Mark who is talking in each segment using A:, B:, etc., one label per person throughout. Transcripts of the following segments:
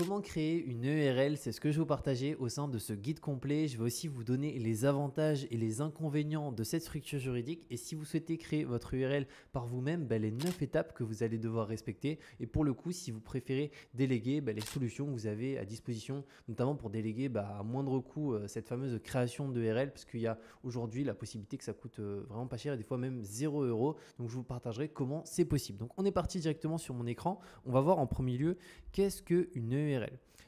A: Comment créer une EURL? C'est ce que je vais vous partager au sein de ce guide complet. Je vais aussi vous donner les avantages et les inconvénients de cette structure juridique. Et si vous souhaitez créer votre URL par vous-même, les 9 étapes que vous allez devoir respecter. Et pour le coup, si vous préférez déléguer, les solutions que vous avez à disposition, notamment pour déléguer à moindre coût cette fameuse création d'EURL, parce qu'il y a aujourd'hui la possibilité que ça coûte vraiment pas cher et des fois même 0 €. Donc je vous partagerai comment c'est possible. Donc on est parti directement sur mon écran. On va voir en premier lieu qu'est-ce qu'une EURL.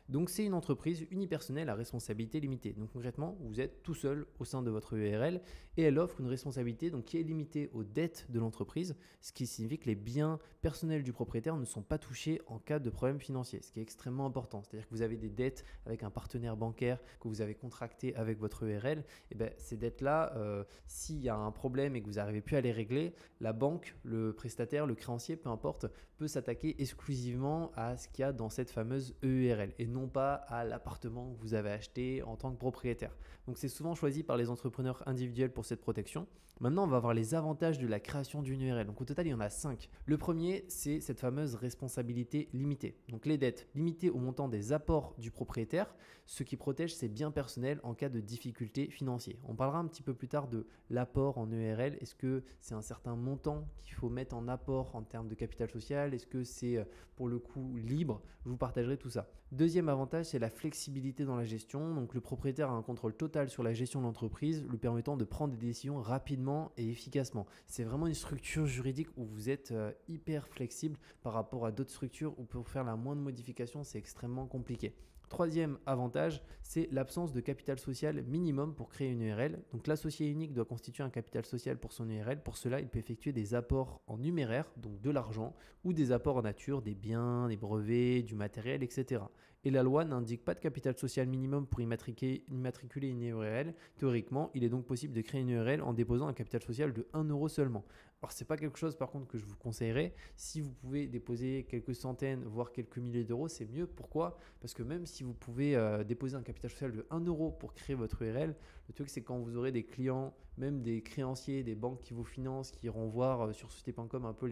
A: Donc c'est une entreprise unipersonnelle à responsabilité limitée. Donc concrètement, vous êtes tout seul au sein de votre EURL et elle offre une responsabilité qui est limitée aux dettes de l'entreprise, ce qui signifie que les biens personnels du propriétaire ne sont pas touchés en cas de problème financier, ce qui est extrêmement important. C'est-à-dire que vous avez des dettes avec un partenaire bancaire que vous avez contracté avec votre EURL, et ces dettes-là, s'il y a un problème et que vous n'arrivez plus à les régler, la banque, le prestataire, le créancier, peu importe, peut s'attaquer exclusivement à ce qu'il y a dans cette fameuse EURL et non pas à l'appartement que vous avez acheté en tant que propriétaire. Donc c'est souvent choisi par les entrepreneurs individuels pour cette protection. Maintenant, on va voir les avantages de la création d'une URL. Donc au total, il y en a 5. Le premier, c'est cette fameuse responsabilité limitée. Donc les dettes limitées au montant des apports du propriétaire, ce qui protège ses biens personnels en cas de difficultés financières. On parlera un petit peu plus tard de l'apport en URL. Est-ce que c'est un certain montant qu'il faut mettre en apport en termes de capital social? Est-ce que c'est pour le coup libre? Je vous partagerai tout ça. Deuxième avantage, c'est la flexibilité dans la gestion. Donc le propriétaire a un contrôle total sur la gestion de l'entreprise, lui permettant de prendre des décisions rapidement et efficacement. C'est vraiment une structure juridique où vous êtes hyper flexible par rapport à d'autres structures où pour faire la moindre modification, c'est extrêmement compliqué. Troisième avantage, c'est l'absence de capital social minimum pour créer une URL. Donc l'associé unique doit constituer un capital social pour son URL. Pour cela, il peut effectuer des apports en numéraire, donc de l'argent, ou des apports en nature, des biens, des brevets, du matériel, etc. Et la loi n'indique pas de capital social minimum pour immatriculer une URL. Théoriquement, il est donc possible de créer une URL en déposant un capital social de 1 € seulement. Alors, ce n'est pas quelque chose par contre que je vous conseillerais. Si vous pouvez déposer quelques centaines, voire quelques milliers d'euros, c'est mieux. Pourquoi? Parce que même si vous pouvez déposer un capital social de 1 € pour créer votre URL, le truc c'est quand vous aurez des clients, même des créanciers, des banques qui vous financent, qui iront voir sur société.com un peu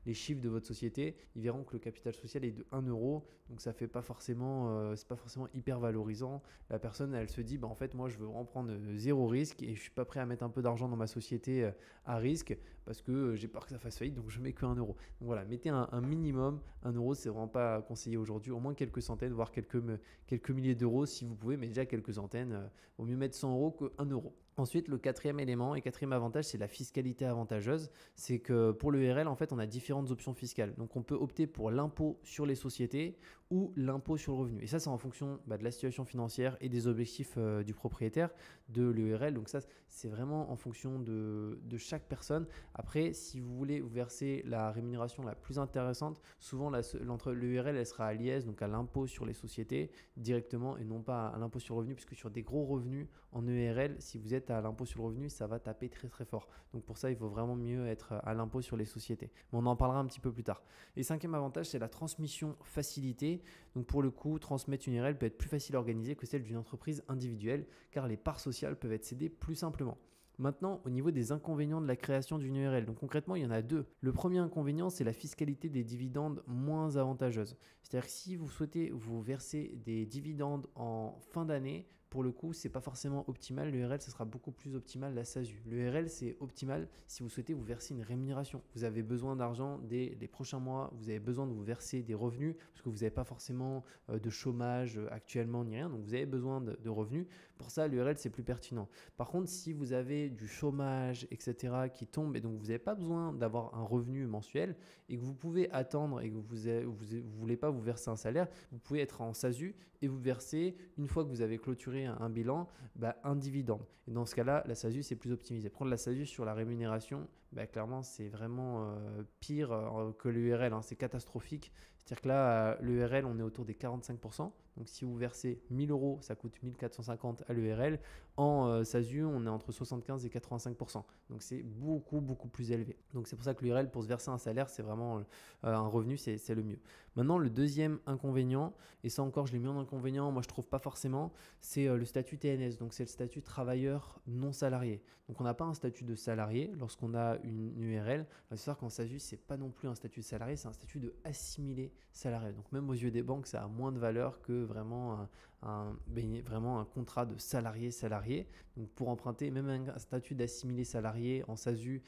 A: les chiffres de votre société, ils verront que le capital social est de 1 €. Donc ça fait pas forcément, c'est pas forcément hyper valorisant. La personne, elle se dit, en fait, moi, je veux vraiment prendre 0 risque et je suis pas prêt à mettre un peu d'argent dans ma société à risque parce que j'ai peur que ça fasse faillite, donc je mets que 1 €. Donc voilà, mettez un minimum. 1 €, c'est vraiment pas conseillé aujourd'hui. Au moins quelques centaines, voire quelques milliers d'euros si vous pouvez, mais déjà quelques centaines. Vaut mieux mettre 100 € que 1 €. Ensuite, le quatrième élément et quatrième avantage, c'est la fiscalité avantageuse. C'est que pour l'URL, en fait, on a différentes options fiscales. Donc, on peut opter pour l'impôt sur les sociétés ou l'impôt sur le revenu. Et ça, c'est en fonction de la situation financière et des objectifs du propriétaire de l'URL. Donc ça, c'est vraiment en fonction de chaque personne. Après, si vous voulez vous verser la rémunération la plus intéressante, souvent l'URL, elle sera à l'IS, donc à l'impôt sur les sociétés directement et non pas à l'impôt sur le revenu, puisque sur des gros revenus en URL, si vous êtes à l'impôt sur le revenu, ça va taper très très fort. Donc pour ça, il vaut vraiment mieux être à l'impôt sur les sociétés. Mais on en parlera un petit peu plus tard. Et cinquième avantage, c'est la transmission facilitée. Donc pour le coup, transmettre une URL peut être plus facile à organiser que celle d'une entreprise individuelle, car les parts sociales peuvent être cédées plus simplement. Maintenant, au niveau des inconvénients de la création d'une URL, donc concrètement, il y en a deux. Le premier inconvénient, c'est la fiscalité des dividendes moins avantageuse. C'est-à-dire que si vous souhaitez vous verser des dividendes en fin d'année, pour le coup, ce n'est pas forcément optimal. L'URL, ce sera beaucoup plus optimal la SASU. L'URL, c'est optimal si vous souhaitez vous verser une rémunération. Vous avez besoin d'argent dès les prochains mois, vous avez besoin de vous verser des revenus parce que vous n'avez pas forcément de chômage actuellement ni rien. Donc, vous avez besoin de revenus. Pour ça, l'URL, c'est plus pertinent. Par contre, si vous avez du chômage, etc., qui tombe et donc vous n'avez pas besoin d'avoir un revenu mensuel et que vous pouvez attendre et que vous ne voulez pas vous verser un salaire, vous pouvez être en SASU et vous verser, une fois que vous avez clôturé un bilan, un dividende. Et dans ce cas-là, la SASU, c'est plus optimisé. Prendre la SASU sur la rémunération, clairement, c'est vraiment pire que l'URL. C'est catastrophique. C'est-à-dire que là, l'URL, on est autour des 45%. Donc, si vous versez 1 000 €, ça coûte 1 450 à l'URL. En SASU, on est entre 75 et 85%. Donc, c'est beaucoup, beaucoup plus élevé. Donc, c'est pour ça que l'URL, pour se verser un salaire, c'est vraiment un revenu, c'est le mieux. Maintenant, le deuxième inconvénient, et ça encore, je l'ai mis en inconvénient, moi, je trouve pas forcément, c'est le statut TNS. Donc, c'est le statut travailleur non salarié. Donc, on n'a pas un statut de salarié lorsqu'on a une URL. Il faut savoir qu'en SASU, c'est pas non plus un statut de salarié, c'est un statut de assimilé salarié. Donc même aux yeux des banques, ça a moins de valeur que vraiment vraiment un contrat de salarié-salarié. Donc pour emprunter même un statut d'assimilé salarié en SASU,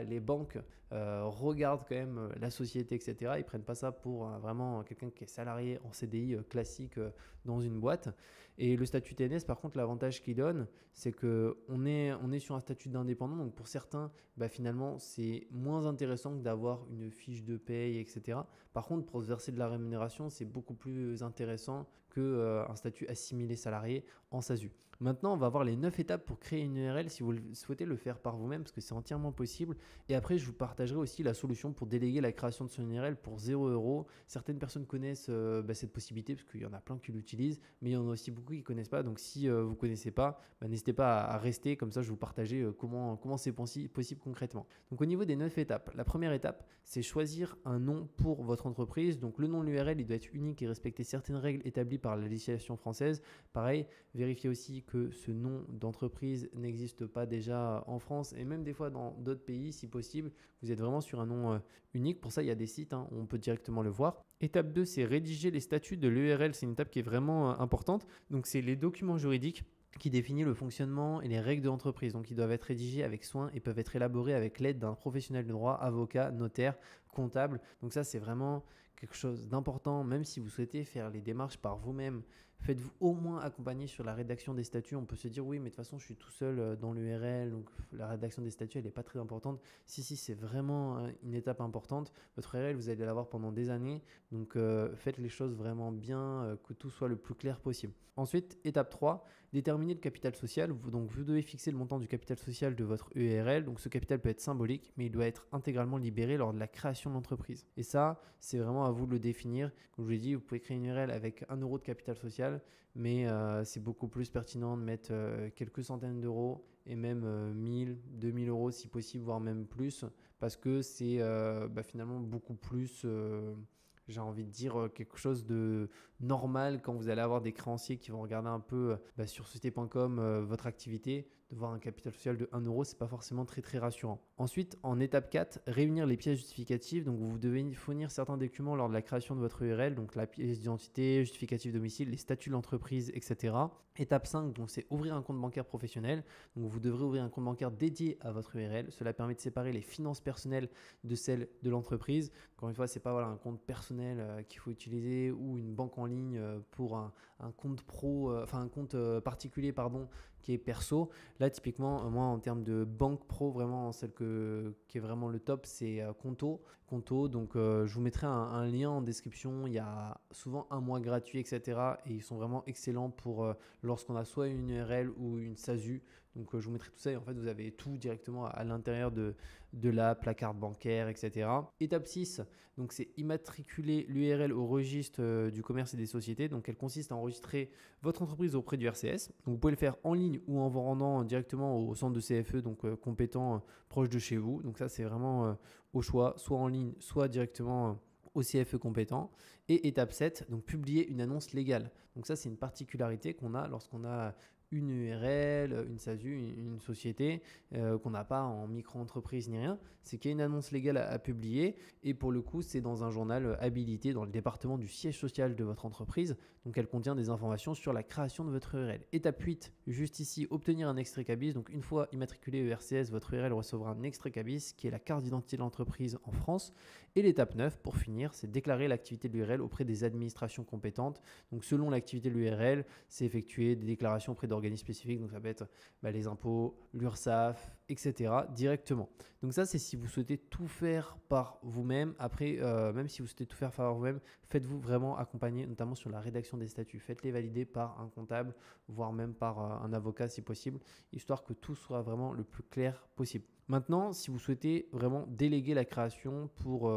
A: les banques regardent quand même la société, etc. Ils ne prennent pas ça pour vraiment quelqu'un qui est salarié en CDI classique dans une boîte. Et le statut TNS, par contre, l'avantage qu'il donne, c'est qu'on est sur un statut d'indépendant. Donc pour certains, finalement, c'est moins intéressant que d'avoir une fiche de paye, etc. Par contre, pour se verser de la rémunération, c'est beaucoup plus intéressant qu'un statut assimilé salarié en SASU. Maintenant, on va voir les 9 étapes pour créer une URL si vous souhaitez le faire par vous-même parce que c'est entièrement possible. Et après, je vous partagerai aussi la solution pour déléguer la création de son URL pour 0 €. Certaines personnes connaissent cette possibilité parce qu'il y en a plein qui l'utilisent, mais il y en a aussi beaucoup qui ne connaissent pas. Donc, si vous ne connaissez pas, n'hésitez pas à rester. Comme ça, je vais vous partager comment c'est possible concrètement. Donc, au niveau des 9 étapes, la première étape, c'est choisir un nom pour votre entreprise. Donc, le nom de l'URL, il doit être unique et respecter certaines règles établies par la législation française. Pareil, vérifiez aussi que ce nom d'entreprise n'existe pas déjà en France et même des fois dans d'autres pays si possible. Vous êtes vraiment sur un nom unique. Pour ça, il y a des sites où on peut directement le voir. Étape 2, c'est rédiger les statuts de l'URL. C'est une étape qui est vraiment importante. Donc, c'est les documents juridiques qui définit le fonctionnement et les règles de l'entreprise. Donc, ils doivent être rédigés avec soin et peuvent être élaborés avec l'aide d'un professionnel de droit, avocat, notaire, comptable. Donc ça, c'est vraiment quelque chose d'important. Même si vous souhaitez faire les démarches par vous-même, faites-vous au moins accompagner sur la rédaction des statuts. On peut se dire oui, mais de toute façon, je suis tout seul dans l'URL, donc la rédaction des statuts, elle n'est pas très importante. Si, c'est vraiment une étape importante. Votre URL, vous allez l'avoir pendant des années. Donc, faites les choses vraiment bien, que tout soit le plus clair possible. Ensuite, étape 3, déterminer le capital social. Vous devez fixer le montant du capital social de votre URL. Donc, ce capital peut être symbolique, mais il doit être intégralement libéré lors de la création de l'entreprise. Et ça, c'est vraiment à vous de le définir. Comme je vous l'ai dit, vous pouvez créer une URL avec 1 € de capital social, mais c'est beaucoup plus pertinent de mettre quelques centaines d'euros et même 1000, 2000 € si possible, voire même plus, parce que c'est finalement beaucoup plus... j'ai envie de dire quelque chose de normal quand vous allez avoir des créanciers qui vont regarder un peu sur société.com votre activité. De voir un capital social de 1 €, ce n'est pas forcément très très rassurant. Ensuite, en étape 4, réunir les pièces justificatives. Donc, vous devez fournir certains documents lors de la création de votre URL, donc la pièce d'identité, justificatif de domicile, les statuts de l'entreprise, etc. Étape 5, donc c'est ouvrir un compte bancaire professionnel. Donc, vous devrez ouvrir un compte bancaire dédié à votre URL. Cela permet de séparer les finances personnelles de celles de l'entreprise. Encore une fois, ce n'est pas un compte personnel qu'il faut utiliser ou une banque en ligne pour un compte un compte particulier qui est perso. Là, typiquement, moi, en termes de banque pro, vraiment, celle qui est vraiment le top, c'est Conto. Donc, je vous mettrai un lien en description. Il y a souvent un mois gratuit, etc. Et ils sont vraiment excellents pour lorsqu'on a soit une URL ou une SASU. Donc, je vous mettrai tout ça et en fait, vous avez tout directement à l'intérieur de l'app, la carte bancaire, etc. Étape 6, donc c'est immatriculer l'URL au registre du commerce et des sociétés. Donc, elle consiste à enregistrer votre entreprise auprès du RCS. Donc, vous pouvez le faire en ligne ou en vous rendant directement au centre de CFE, donc compétent proche de chez vous. Donc, ça, c'est vraiment au choix, soit en ligne, soit directement au CFE compétent. Et étape 7, donc publier une annonce légale. Donc ça, c'est une particularité qu'on a lorsqu'on a une URL, une SASU, une société qu'on n'a pas en micro-entreprise ni rien, c'est qu'il y a une annonce légale à publier et pour le coup, c'est dans un journal habilité dans le département du siège social de votre entreprise. Donc, elle contient des informations sur la création de votre URL. Étape 8, juste ici, obtenir un extrait CABIS. Donc, une fois immatriculé au RCS, votre URL recevra un extrait CABIS qui est la carte d'identité de l'entreprise en France. Et l'étape 9, pour finir, c'est déclarer l'activité de l'URL auprès des administrations compétentes. Donc, selon l'activité de l'URL, c'est effectuer des déclarations auprès d'organismes spécifiques. Donc, ça peut être les impôts, l'URSSAF, etc. directement. Donc, ça, c'est si vous souhaitez tout faire par vous-même. Après, même si vous souhaitez tout faire par vous-même, faites-vous vraiment accompagner, notamment sur la rédaction des statuts. Faites-les valider par un comptable, voire même par un avocat si possible, histoire que tout soit vraiment le plus clair possible. Maintenant, si vous souhaitez vraiment déléguer la création pour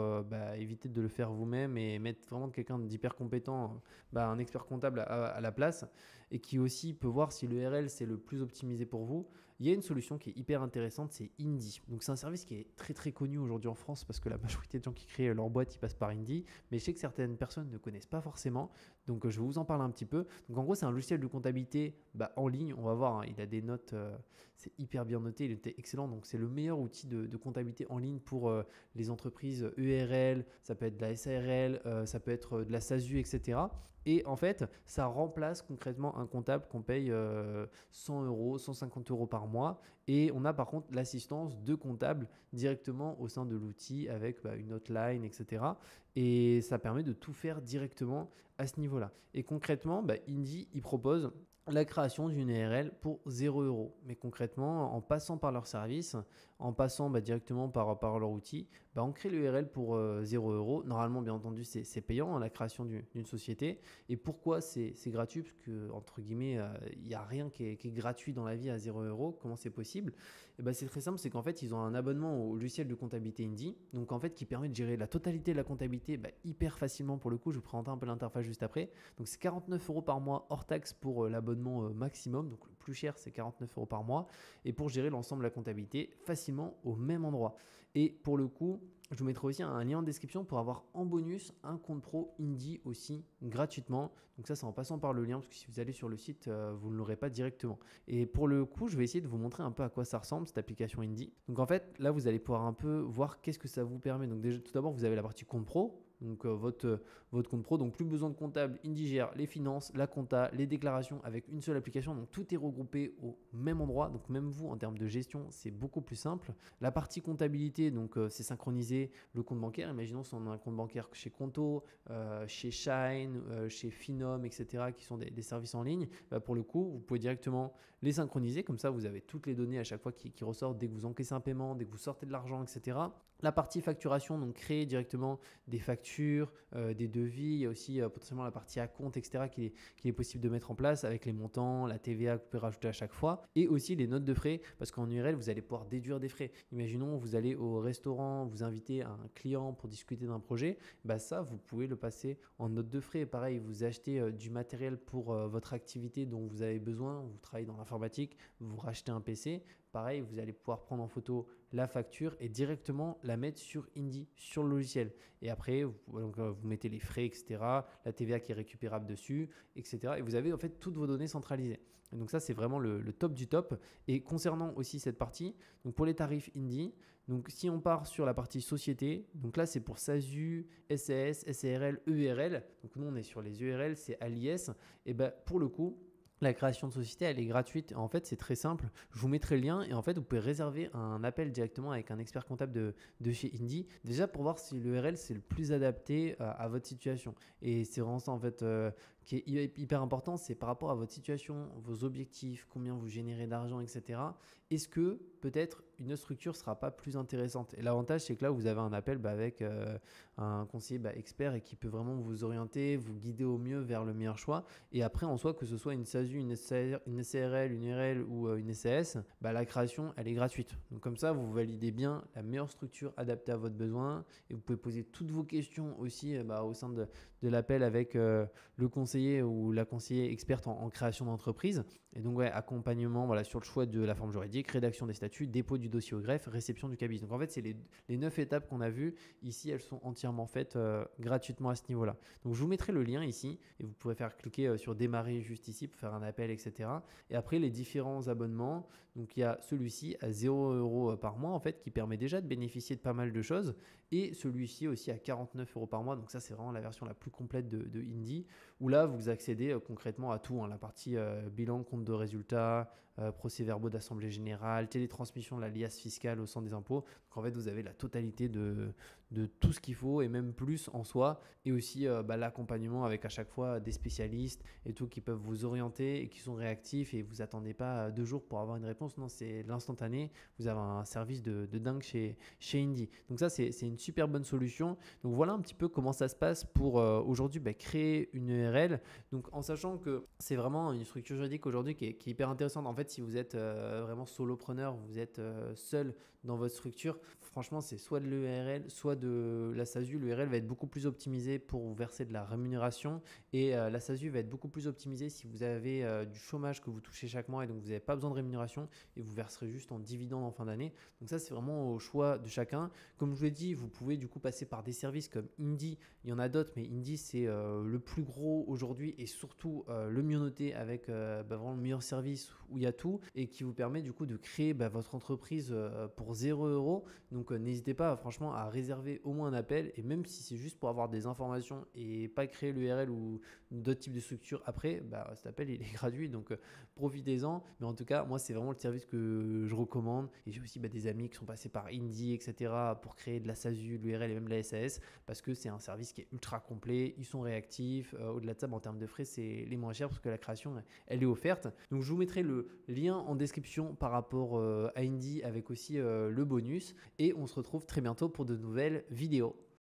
A: éviter de le faire vous-même et mettre vraiment quelqu'un d'hyper compétent, un expert comptable à la place et qui aussi peut voir si l'URL c'est le plus optimisé pour vous, il y a une solution qui est hyper intéressante, c'est Indy. Donc c'est un service qui est très très connu aujourd'hui en France parce que la majorité de gens qui créent leur boîte, ils passent par Indy. Mais je sais que certaines personnes ne connaissent pas forcément. Donc je vais vous en parler un petit peu. Donc en gros, c'est un logiciel de comptabilité en ligne. On va voir, hein, il a des notes, c'est hyper bien noté, il était excellent. Donc c'est le meilleur outil de comptabilité en ligne pour les entreprises EURL, ça peut être de la SARL, ça peut être de la SASU, etc. Et en fait, ça remplace concrètement un comptable qu'on paye 100 euros, 150 euros par mois. Et on a par contre l'assistance de comptable directement au sein de l'outil avec une hotline, etc. Et ça permet de tout faire directement à ce niveau-là. Et concrètement, Indy, il propose la création d'une URL pour 0 euros. Mais concrètement, en passant par leur service, en passant directement par leur outil, on crée l'URL pour 0 euros. Normalement, bien entendu, c'est payant, hein, la création d'une société. Et pourquoi c'est gratuit? Parce que, entre guillemets, il n'y a rien qui est gratuit dans la vie à 0 euros. Comment c'est possible? C'est très simple, c'est qu'en fait, ils ont un abonnement au logiciel de comptabilité Indy, donc en fait, qui permet de gérer la totalité de la comptabilité hyper facilement pour le coup. Je vais vous présenter un peu l'interface juste après. Donc, c'est 49 euros par mois hors taxe pour l'abonnement maximum. Donc, le plus cher, c'est 49 euros par mois. Et pour gérer l'ensemble de la comptabilité facilement au même endroit. Et pour le coup, je vous mettrai aussi un lien en description pour avoir en bonus un compte pro Indy aussi gratuitement. Donc ça, c'est en passant par le lien, parce que si vous allez sur le site, vous ne l'aurez pas directement. Et pour le coup, je vais essayer de vous montrer un peu à quoi ça ressemble, cette application Indy. Donc en fait, là, vous allez pouvoir un peu voir qu'est-ce que ça vous permet. Donc déjà, tout d'abord, vous avez la partie compte pro. Donc votre compte pro, donc plus besoin de comptable, Indy gère les finances, la compta, les déclarations avec une seule application. Donc tout est regroupé au même endroit. Donc même vous, en termes de gestion, c'est beaucoup plus simple. La partie comptabilité, donc c'est synchroniser le compte bancaire. Imaginons si on a un compte bancaire chez Conto, chez Shine, chez Finom, etc., qui sont des services en ligne. Pour le coup, vous pouvez directement les synchroniser. Comme ça, vous avez toutes les données à chaque fois qui ressortent dès que vous encaissez un paiement, dès que vous sortez de l'argent, etc. La partie facturation, donc créer directement des factures, des devis. Il y a aussi potentiellement la partie acompte, etc. qu'il est possible de mettre en place avec les montants, la TVA que vous pouvez rajouter à chaque fois. Et aussi les notes de frais, parce qu'en URL, vous allez pouvoir déduire des frais. Imaginons, vous allez au restaurant, vous invitez un client pour discuter d'un projet. Ça, vous pouvez le passer en note de frais. Pareil, vous achetez du matériel pour votre activité dont vous avez besoin. Vous travaillez dans l'informatique, vous rachetez un PC. Pareil, vous allez pouvoir prendre en photo la facture et directement la mettre sur Indy, sur le logiciel. Et après, vous mettez les frais, etc., la TVA qui est récupérable dessus, etc. Et vous avez en fait toutes vos données centralisées. Et donc ça, c'est vraiment le top du top. Et concernant aussi cette partie, donc pour les tarifs Indy, donc si on part sur la partie société, donc là c'est pour SASU, SAS, SARL, EURL. Donc nous on est sur les EURL, c'est à l'IS. Et pour le coup, la création de société, elle est gratuite. En fait, c'est très simple. Je vous mettrai le lien et en fait, vous pouvez réserver un appel directement avec un expert comptable de chez Indy. Déjà pour voir si l'URL, c'est le plus adapté à votre situation. Et c'est vraiment ça en fait qui est hyper important. C'est par rapport à votre situation, vos objectifs, combien vous générez d'argent, etc. Est-ce que peut-être une autre structure ne sera pas plus intéressante? Et l'avantage, c'est que là, vous avez un appel avec un conseiller expert et qui peut vraiment vous orienter, vous guider au mieux vers le meilleur choix. Et après, en soi, que ce soit une SASU, une SARL, une URL ou une SAS, la création, elle est gratuite. Donc comme ça, vous validez bien la meilleure structure adaptée à votre besoin et vous pouvez poser toutes vos questions aussi au sein de l'appel avec le conseiller ou la conseillère experte en création d'entreprise. Et donc, accompagnement sur le choix de la forme juridique, rédaction des statuts, dépôt du dossier au greffe, réception du cabis. Donc, en fait, c'est les 9 étapes qu'on a vues. Ici, elles sont entièrement faites gratuitement à ce niveau-là. Donc, je vous mettrai le lien ici et vous pourrez faire cliquer sur démarrer juste ici pour faire un appel, etc. Et après, les différents abonnements. Donc, il y a celui-ci à 0 euros par mois, en fait, qui permet déjà de bénéficier de pas mal de choses. Et celui-ci aussi à 49 euros par mois. Donc, ça, c'est vraiment la version la plus complète de Indy, où là, vous accédez concrètement à tout, hein, la partie bilan, compte de résultats, procès-verbaux d'assemblée générale, télétransmission de la liasse fiscale au centre des impôts. Donc en fait, vous avez la totalité de tout ce qu'il faut et même plus en soi. Et aussi l'accompagnement avec à chaque fois des spécialistes et tout qui peuvent vous orienter et qui sont réactifs et vous attendez pas 2 jours pour avoir une réponse. Non, c'est l'instantané. Vous avez un service de dingue chez Indy. Donc ça, c'est une super bonne solution. Donc voilà un petit peu comment ça se passe pour aujourd'hui créer une URL. Donc en sachant que c'est vraiment une structure juridique aujourd'hui qui est hyper intéressante. En fait, fait, si vous êtes vraiment solopreneur, vous êtes seul dans votre structure, franchement, c'est soit de l'URL, soit de la SASU. L'URL va être beaucoup plus optimisé pour vous verser de la rémunération et la SASU va être beaucoup plus optimisée si vous avez du chômage que vous touchez chaque mois et donc vous n'avez pas besoin de rémunération et vous verserez juste en dividende en fin d'année. Donc ça, c'est vraiment au choix de chacun. Comme je vous l'ai dit, vous pouvez du coup passer par des services comme Indy. Il y en a d'autres, mais Indy, c'est le plus gros aujourd'hui et surtout le mieux noté avec vraiment le meilleur service où il y a tout et qui vous permet du coup de créer votre entreprise pour 0 €. Donc n'hésitez pas franchement à réserver au moins un appel et même si c'est juste pour avoir des informations et pas créer l'URL ou d'autres types de structures après, cet appel il est gratuit donc profitez-en. Mais en tout cas, moi c'est vraiment le service que je recommande et j'ai aussi des amis qui sont passés par Indy, etc. pour créer de la SASU, l'URL et même de la SAS parce que c'est un service qui est ultra complet, ils sont réactifs. Au-delà de ça, en termes de frais, c'est les moins chers parce que la création, elle est offerte. Donc je vous mettrai le lien en description par rapport à Indy avec aussi le bonus et on se retrouve très bientôt pour de nouvelles vidéos.